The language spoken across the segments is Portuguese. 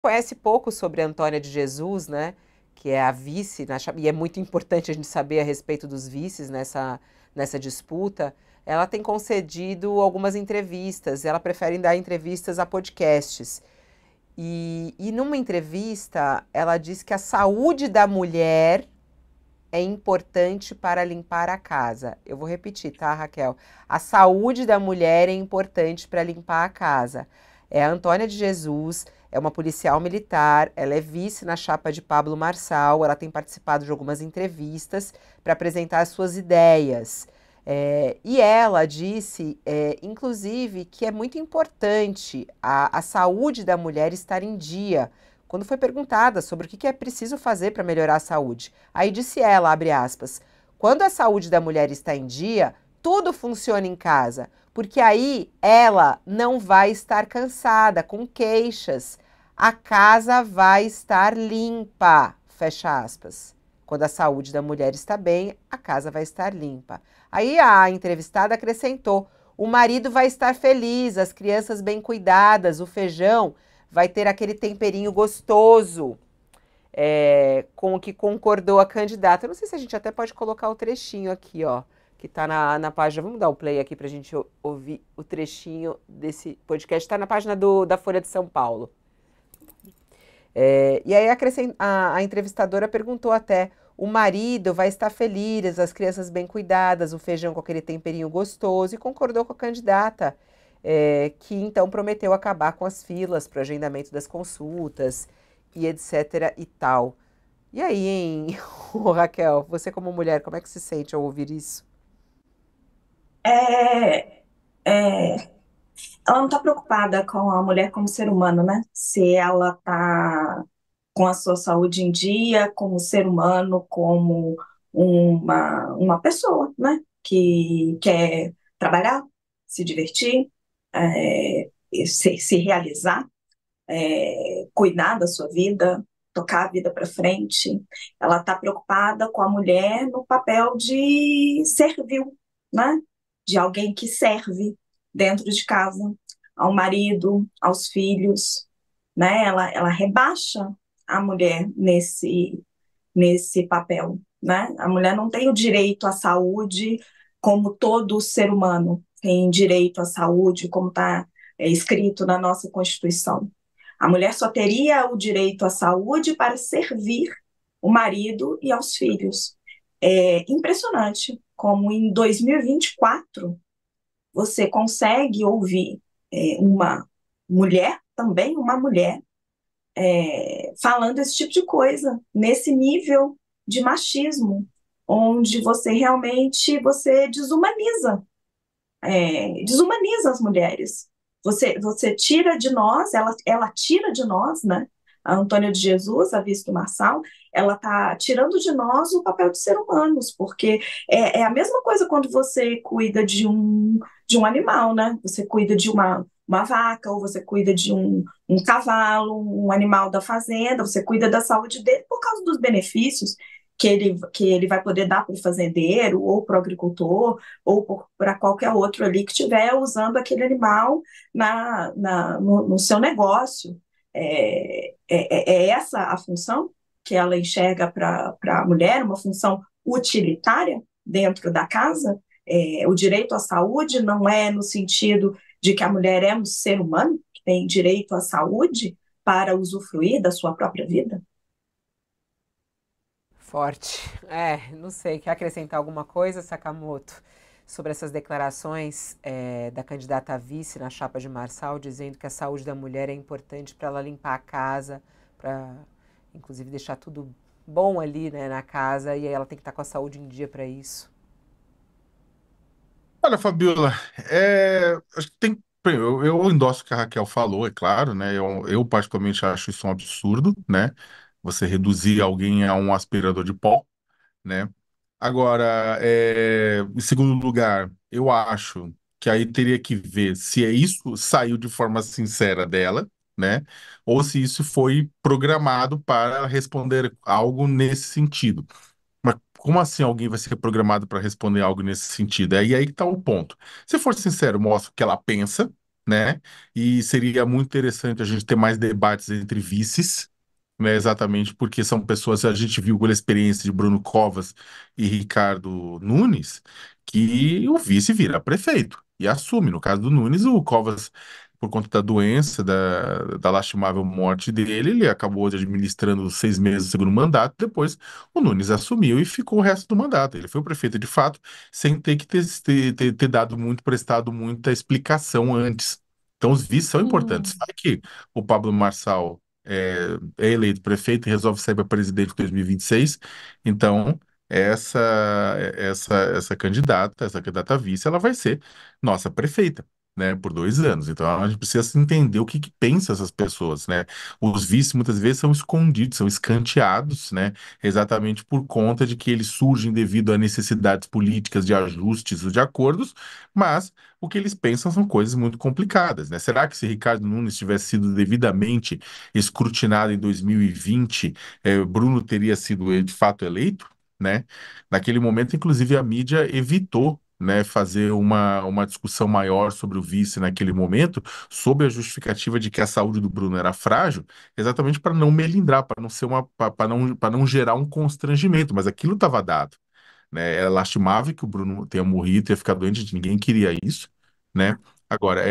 Conhece pouco sobre a Antônia de Jesus, né? Que é a vice, e é muito importante a gente saber a respeito dos vices nessa disputa. Ela tem concedido algumas entrevistas, ela prefere dar entrevistas a podcasts. E numa entrevista, ela diz que a saúde da mulher é importante para limpar a casa. Eu vou repetir, tá, Raquel? A saúde da mulher é importante para limpar a casa. É a Antônia de Jesus, é uma policial militar, ela é vice na chapa de Pablo Marçal, ela tem participado de algumas entrevistas para apresentar as suas ideias. E ela disse, inclusive, que é muito importante a saúde da mulher estar em dia. Quando foi perguntada sobre o que é preciso fazer para melhorar a saúde, aí disse ela, abre aspas, quando a saúde da mulher está em dia, tudo funciona em casa, porque aí ela não vai estar cansada, com queixas. A casa vai estar limpa, fecha aspas. Quando a saúde da mulher está bem, a casa vai estar limpa. Aí a entrevistada acrescentou: o marido vai estar feliz, as crianças bem cuidadas, o feijão vai ter aquele temperinho gostoso, com o que concordou a candidata. Eu não sei se a gente até pode colocar o trechinho aqui, ó, que está na página. Vamos dar o play aqui para a gente ouvir o trechinho desse podcast. Está na página da Folha de São Paulo. E aí a entrevistadora perguntou até: o marido vai estar feliz, as crianças bem cuidadas, o feijão com aquele temperinho gostoso, e concordou com a candidata, que então prometeu acabar com as filas para o agendamento das consultas e etc e tal. E aí, hein, ô, Raquel, você como mulher, como é que se sente ao ouvir isso? É, é, ela não está preocupada com a mulher como ser humano, né? Se ela está com a sua saúde em dia, como ser humano, como uma pessoa, né? Que quer trabalhar, se divertir, se realizar, cuidar da sua vida, tocar a vida para frente. Ela está preocupada com a mulher no papel de servil, né? De alguém que serve dentro de casa, ao marido, aos filhos, né? Ela rebaixa a mulher nesse papel, né? A mulher não tem o direito à saúde como todo ser humano tem direito à saúde, como está escrito na nossa Constituição. A mulher só teria o direito à saúde para servir o marido e aos filhos. É impressionante como em 2024 você consegue ouvir uma mulher, também uma mulher, falando esse tipo de coisa, nesse nível de machismo, onde você desumaniza, desumaniza as mulheres. Você tira de nós, ela tira de nós, né? A Antônia de Jesus, a Visto Marçal, ela está tirando de nós o papel de ser humanos, porque é a mesma coisa quando você cuida de um animal, né? Você cuida de uma vaca, ou você cuida de um cavalo, um animal da fazenda, você cuida da saúde dele por causa dos benefícios que ele vai poder dar para o fazendeiro, ou para o agricultor, ou para qualquer outro ali que estiver usando aquele animal no seu negócio. É essa a função que ela enxerga para a mulher, uma função utilitária dentro da casa. O direito à saúde não é no sentido de que a mulher é um ser humano que tem direito à saúde para usufruir da sua própria vida. Forte. Não sei. Quer acrescentar alguma coisa, Sakamoto, sobre essas declarações da candidata a vice na chapa de Marçal, dizendo que a saúde da mulher é importante para ela limpar a casa, para, inclusive, deixar tudo bom ali, né, na casa, e aí ela tem que estar com a saúde em dia para isso. Olha, Fabiola, acho que tem. Eu endosso o que a Raquel falou, é claro, né? Eu particularmente acho isso um absurdo, né? Você reduzir alguém a um aspirador de pó, né? Agora, em segundo lugar, eu acho que aí teria que ver se isso saiu de forma sincera dela, né? Ou se isso foi programado para responder algo nesse sentido. Mas como assim alguém vai ser programado para responder algo nesse sentido? E aí que tá o ponto. Se for sincero, mostra o que ela pensa, né? E seria muito interessante a gente ter mais debates entre vices, né? Exatamente porque são pessoas, a gente viu pela experiência de Bruno Covas e Ricardo Nunes, que o vice vira prefeito e assume. No caso do Nunes, o Covas, por conta da doença, da lastimável morte dele, ele acabou administrando 6 meses do segundo mandato, depois o Nunes assumiu e ficou o resto do mandato. Ele foi o prefeito de fato, sem ter que ter dado muito, prestado muita explicação antes. Então, os vices são importantes. Hum. Vai que o Pablo Marçal é eleito prefeito e resolve sair para presidente em 2026. Então, essa, essa candidata a vice, ela vai ser nossa prefeita, né, por 2 anos. Então, a gente precisa entender o que pensa essas pessoas, né? Os vices muitas vezes são escondidos, são escanteados, né, exatamente por conta de que eles surgem devido a necessidades políticas de ajustes ou de acordos, mas o que eles pensam são coisas muito complicadas, né? Será que se Ricardo Nunes tivesse sido devidamente escrutinado em 2020, Bruno teria sido de fato eleito, né? Naquele momento, inclusive, a mídia evitou, né, fazer uma discussão maior sobre o vice naquele momento, sob a justificativa de que a saúde do Bruno era frágil, exatamente para não melindrar, para não ser para não gerar um constrangimento, mas aquilo estava dado, né? Era lastimável que o Bruno tenha morrido, tenha ficado doente, ninguém queria isso, né? Agora,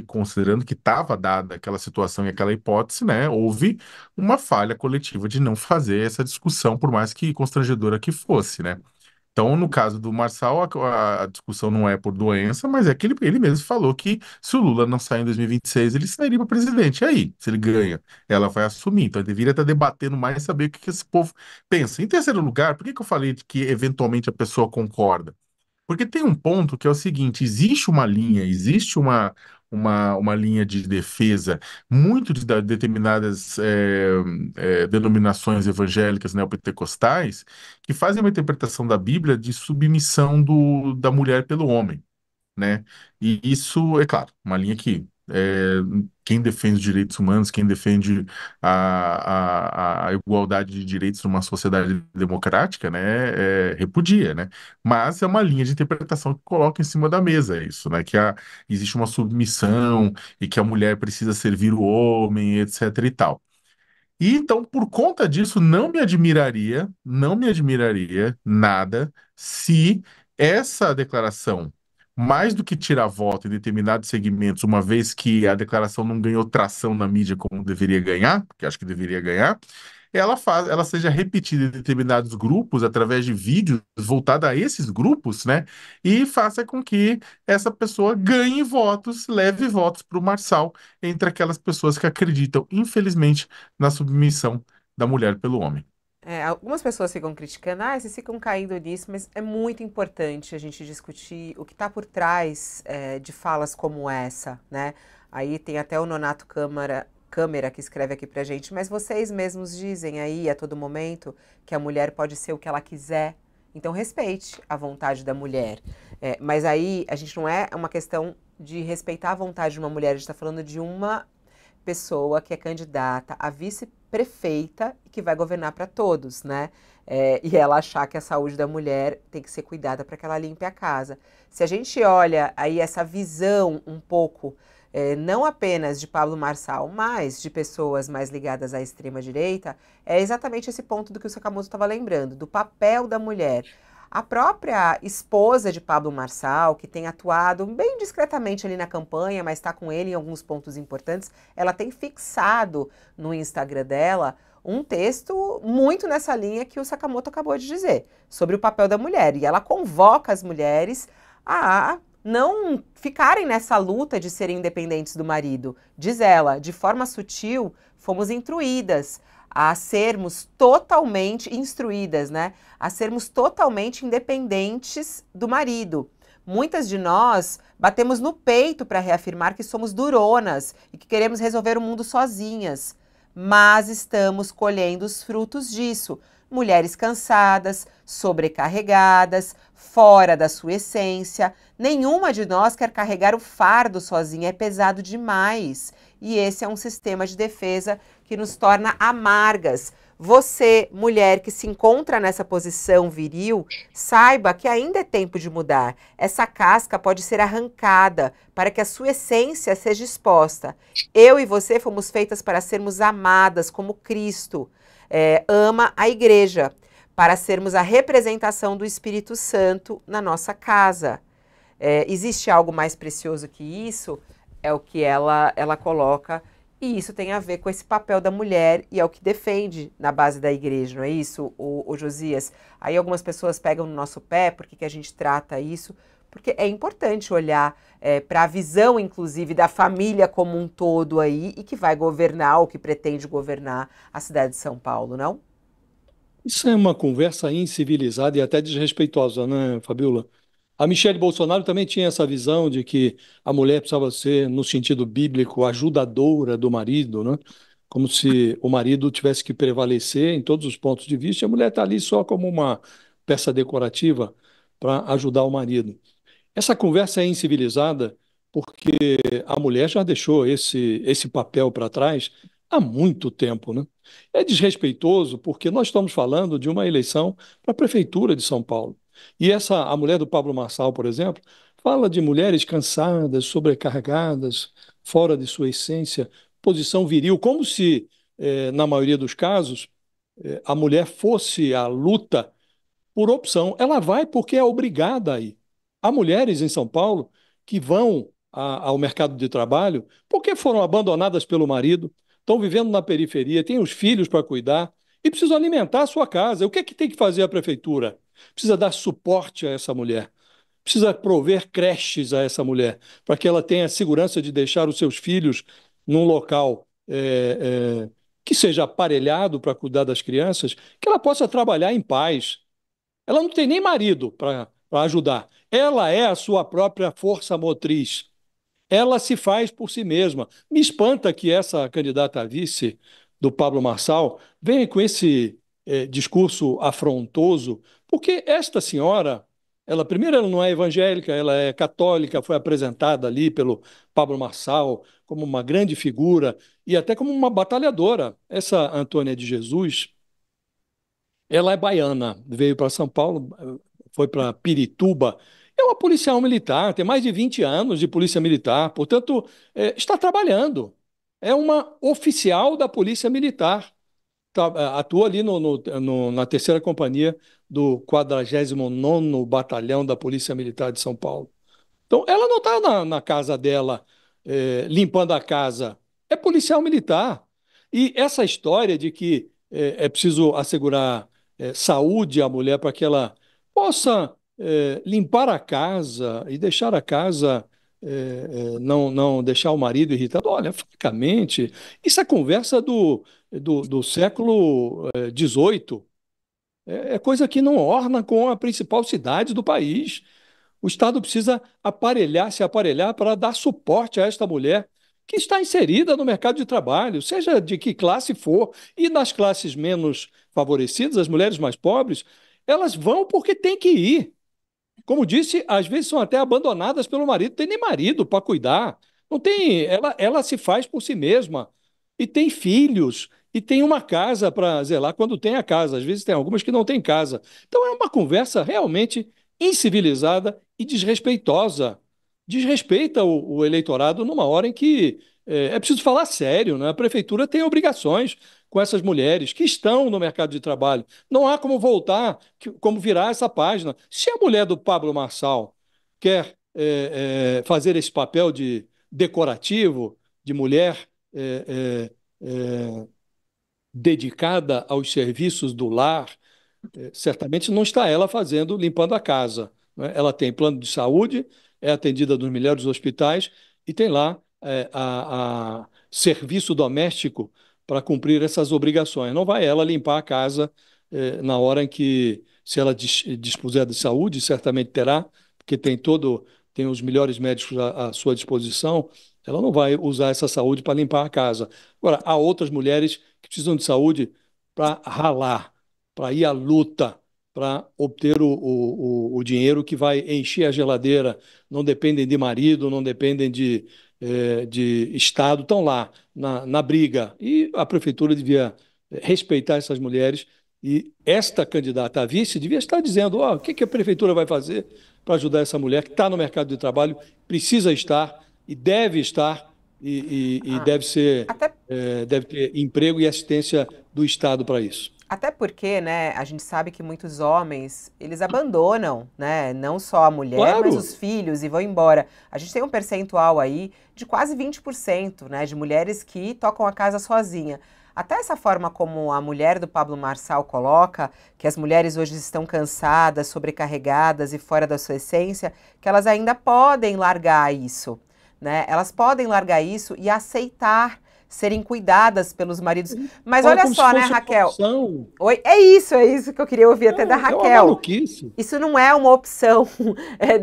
considerando que estava dada aquela situação e aquela hipótese, né? Houve uma falha coletiva de não fazer essa discussão, por mais que constrangedora que fosse, né? Então, no caso do Marçal, a discussão não é por doença, mas é que ele mesmo falou que se o Lula não sair em 2026, ele sairia para presidente. E aí, se ele ganha, ela vai assumir. Então, ele deveria estar debatendo mais e saber o que esse povo pensa. Em terceiro lugar, por que que eu falei de que eventualmente a pessoa concorda? Porque tem um ponto que é o seguinte: existe uma linha, existe uma linha de defesa muito de determinadas denominações evangélicas neopentecostais que fazem uma interpretação da Bíblia de submissão da mulher pelo homem, né? E isso, é claro, uma linha que quem defende os direitos humanos, quem defende a igualdade de direitos numa sociedade democrática, né, repudia, né? Mas é uma linha de interpretação que coloca em cima da mesa isso, né? Existe uma submissão e que a mulher precisa servir o homem, etc e tal. E então, por conta disso, não me admiraria nada se essa declaração, mais do que tirar voto em determinados segmentos, uma vez que a declaração não ganhou tração na mídia como deveria ganhar, porque acho que deveria ganhar, ela seja repetida em determinados grupos através de vídeos voltados a esses grupos, né? E faça com que essa pessoa ganhe votos, leve votos para o Marçal entre aquelas pessoas que acreditam, infelizmente, na submissão da mulher pelo homem. Algumas pessoas ficam criticando, vocês ficam caindo nisso, mas é muito importante a gente discutir o que está por trás de falas como essa, né? Aí tem até o Nonato Câmara que escreve aqui pra gente, mas vocês mesmos dizem aí a todo momento que a mulher pode ser o que ela quiser, então respeite a vontade da mulher. Mas aí a gente não é uma questão de respeitar a vontade de uma mulher, a gente está falando de uma pessoa que é candidata a vice-prefeita e que vai governar para todos, né? E ela achar que a saúde da mulher tem que ser cuidada para que ela limpe a casa. Se a gente olha aí essa visão um pouco, não apenas de Pablo Marçal, mas de pessoas mais ligadas à extrema-direita, é exatamente esse ponto do que o Sakamoto estava lembrando, do papel da mulher. A própria esposa de Pablo Marçal, que tem atuado bem discretamente ali na campanha, mas está com ele em alguns pontos importantes, ela tem fixado no Instagram dela um texto muito nessa linha que o Sakamoto acabou de dizer, sobre o papel da mulher. E ela convoca as mulheres a não ficarem nessa luta de serem independentes do marido. Diz ela, de forma sutil, fomos instruídas a sermos totalmente instruídas, né? A sermos totalmente independentes do marido. Muitas de nós batemos no peito para reafirmar que somos duronas e que queremos resolver o mundo sozinhas, mas estamos colhendo os frutos disso. Mulheres cansadas, sobrecarregadas, fora da sua essência. Nenhuma de nós quer carregar o fardo sozinha, é pesado demais. E esse é um sistema de defesa que nos torna amargas. Você, mulher que se encontra nessa posição viril, saiba que ainda é tempo de mudar. Essa casca pode ser arrancada para que a sua essência seja exposta. Eu e você fomos feitas para sermos amadas como Cristo ama a igreja, para sermos a representação do Espírito Santo na nossa casa. Existe algo mais precioso que isso? É o que ela coloca. E isso tem a ver com esse papel da mulher e é o que defende na base da igreja, não é isso, o Josias? Aí algumas pessoas pegam no nosso pé, por que a gente trata isso? Porque é importante olhar para a visão, inclusive, da família como um todo aí e que vai governar ou que pretende governar a cidade de São Paulo, não? Isso é uma conversa incivilizada e até desrespeitosa, né, Fabiola? A Michelle Bolsonaro também tinha essa visão de que a mulher precisava ser, no sentido bíblico, ajudadora do marido, né? Como se o marido tivesse que prevalecer em todos os pontos de vista, e a mulher está ali só como uma peça decorativa para ajudar o marido. Essa conversa é incivilizada porque a mulher já deixou esse papel para trás há muito tempo, né? É desrespeitoso porque nós estamos falando de uma eleição para a Prefeitura de São Paulo. E a mulher do Pablo Marçal, por exemplo, fala de mulheres cansadas, sobrecarregadas, fora de sua essência, posição viril, como se, na maioria dos casos, a mulher fosse à luta por opção. Ela vai porque é obrigada a ir. Há mulheres em São Paulo que vão ao mercado de trabalho porque foram abandonadas pelo marido, estão vivendo na periferia, têm os filhos para cuidar e precisam alimentar a sua casa. O que é que tem que fazer a prefeitura? Precisa dar suporte a essa mulher. Precisa prover creches a essa mulher, para que ela tenha a segurança de deixar os seus filhos num local que seja aparelhado para cuidar das crianças, que ela possa trabalhar em paz. Ela não tem nem marido para ajudar. Ela é a sua própria força motriz. Ela se faz por si mesma. Me espanta que essa candidata a vice do Pablo Marçal venha com esse discurso afrontoso, porque esta senhora, ela primeiro ela não é evangélica, ela é católica, foi apresentada ali pelo Pablo Marçal como uma grande figura e até como uma batalhadora. Essa Antônia de Jesus, ela é baiana, veio para São Paulo, foi para Pirituba. É uma policial militar, tem mais de 20 anos de polícia militar, portanto, está trabalhando. É uma oficial da Polícia Militar. Atua ali na terceira companhia do 49º Batalhão da Polícia Militar de São Paulo. Então, ela não está na casa dela, limpando a casa. É policial militar. E essa história de que é preciso assegurar saúde à mulher para que ela possa limpar a casa e deixar a casa, não deixar o marido irritado. Olha, francamente, isso é conversa do século XVIII. É coisa que não orna com a principal cidade do país. O Estado precisa se aparelhar para dar suporte a esta mulher que está inserida no mercado de trabalho, seja de que classe for, e nas classes menos favorecidas, as mulheres mais pobres, elas vão porque têm que ir. Como disse, às vezes são até abandonadas pelo marido, tem nem marido para cuidar. Não tem, ela se faz por si mesma e tem filhos e tem uma casa para zelar quando tem a casa. Às vezes tem algumas que não têm casa. Então é uma conversa realmente incivilizada e desrespeitosa. Desrespeita o eleitorado numa hora em que é preciso falar sério, né? A prefeitura tem obrigações com essas mulheres que estão no mercado de trabalho. Não há como voltar, como virar essa página. Se a mulher do Pablo Marçal quer fazer esse papel de decorativo, de mulher dedicada aos serviços do lar, certamente não está ela fazendo, limpando a casa, né? Ela tem plano de saúde, é atendida nos melhores hospitais e tem lá a serviço doméstico para cumprir essas obrigações. Não vai ela limpar a casa na hora em que, se ela dispuser de saúde, certamente terá, porque tem os melhores médicos à sua disposição. Ela não vai usar essa saúde para limpar a casa. Agora, há outras mulheres que precisam de saúde para ralar, para ir à luta, para obter o dinheiro que vai encher a geladeira. Não dependem de marido, não dependem de Estado, estão lá na briga. E a prefeitura devia respeitar essas mulheres. E esta candidata a vice devia estar dizendo: o que a prefeitura vai fazer para ajudar essa mulher que está no mercado de trabalho, precisa estar e deve estar, e Até deve ter emprego e assistência do Estado para isso. Até porque, né, a gente sabe que muitos homens, eles abandonam, né, não só a mulher, mas Claro. os filhos e vão embora. A gente tem um percentual aí de quase 20%, né, de mulheres que tocam a casa sozinha. Até essa forma como a mulher do Pablo Marçal coloca, que as mulheres hoje estão cansadas, sobrecarregadas e fora da sua essência, que elas ainda podem largar isso, né? Elas podem largar isso e aceitar serem cuidadas pelos maridos. Mas Fala olha como se só, né, fosse uma Raquel? opção. Oi, é isso que eu queria ouvir até da É uma Raquel. maluquice. Isso não é uma opção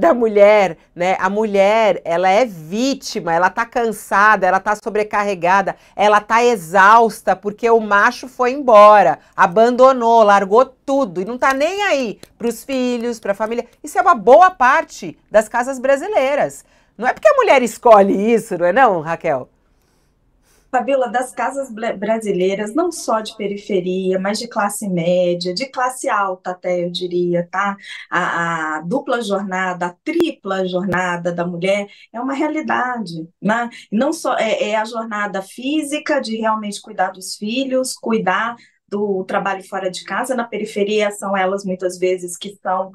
da mulher, né? A mulher, ela é vítima, ela tá cansada, ela tá sobrecarregada, ela tá exausta porque o macho foi embora, abandonou, largou tudo e não tá nem aí pros filhos, pra família. Isso é uma boa parte das casas brasileiras. Não é porque a mulher escolhe isso, não é não, Raquel? Fabiola, das casas brasileiras, não só de periferia, mas de classe média, de classe alta até, eu diria, tá? A dupla jornada, a tripla jornada da mulher é uma realidade, né? Não só é a jornada física de realmente cuidar dos filhos, cuidar do trabalho fora de casa. Na periferia são elas muitas vezes que são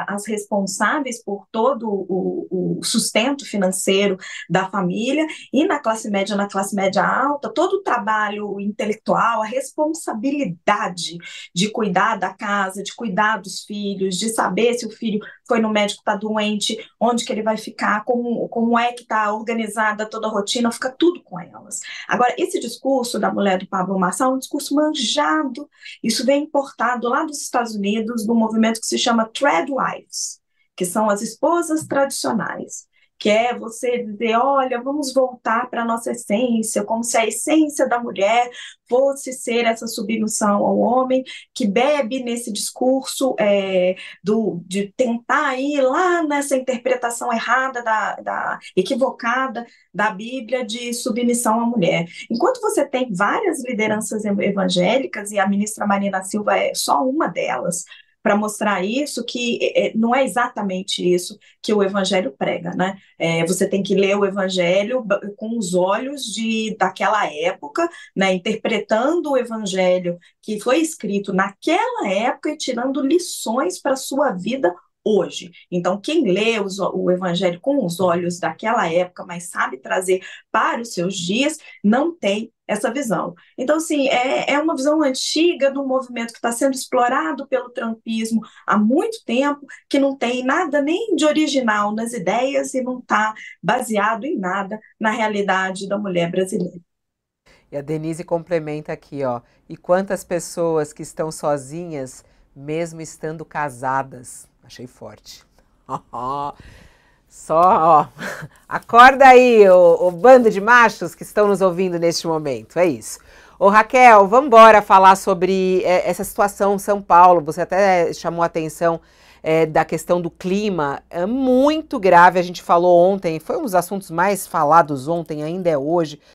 as responsáveis por todo o sustento financeiro da família. E na classe média alta, todo o trabalho intelectual, a responsabilidade de cuidar da casa, de cuidar dos filhos, de saber se o filho foi no médico, está doente, onde que ele vai ficar, como é que está organizada toda a rotina, fica tudo com elas. Agora, esse discurso da mulher do Pablo Marçal é um discurso manjado. Isso vem importado lá dos Estados Unidos, do movimento que se chama Threadwives, que são as esposas tradicionais, que é você dizer: olha, vamos voltar para a nossa essência, como se a essência da mulher fosse ser essa submissão ao homem, que bebe nesse discurso de tentar ir lá nessa interpretação errada, equivocada da Bíblia de submissão à mulher. Enquanto você tem várias lideranças evangélicas, e a ministra Marina Silva é só uma delas, para mostrar isso, que não é exatamente isso que o Evangelho prega, né? Você tem que ler o Evangelho com os olhos daquela época, né? Interpretando o Evangelho que foi escrito naquela época e tirando lições para a sua vida hoje. Então, quem lê o Evangelho com os olhos daquela época, mas sabe trazer para os seus dias, não tem essa visão. Então, assim, é uma visão antiga do movimento que está sendo explorado pelo trumpismo há muito tempo, que não tem nada nem de original nas ideias e não está baseado em nada na realidade da mulher brasileira. E a Denise complementa aqui, ó. E quantas pessoas que estão sozinhas, mesmo estando casadas. Achei forte. Só, ó. Acorda aí, o bando de machos que estão nos ouvindo neste momento. É isso. Ô, Raquel, vamos embora falar sobre essa situação em São Paulo. Você até chamou a atenção da questão do clima. É muito grave, a gente falou ontem, foi um dos assuntos mais falados ontem, ainda é hoje,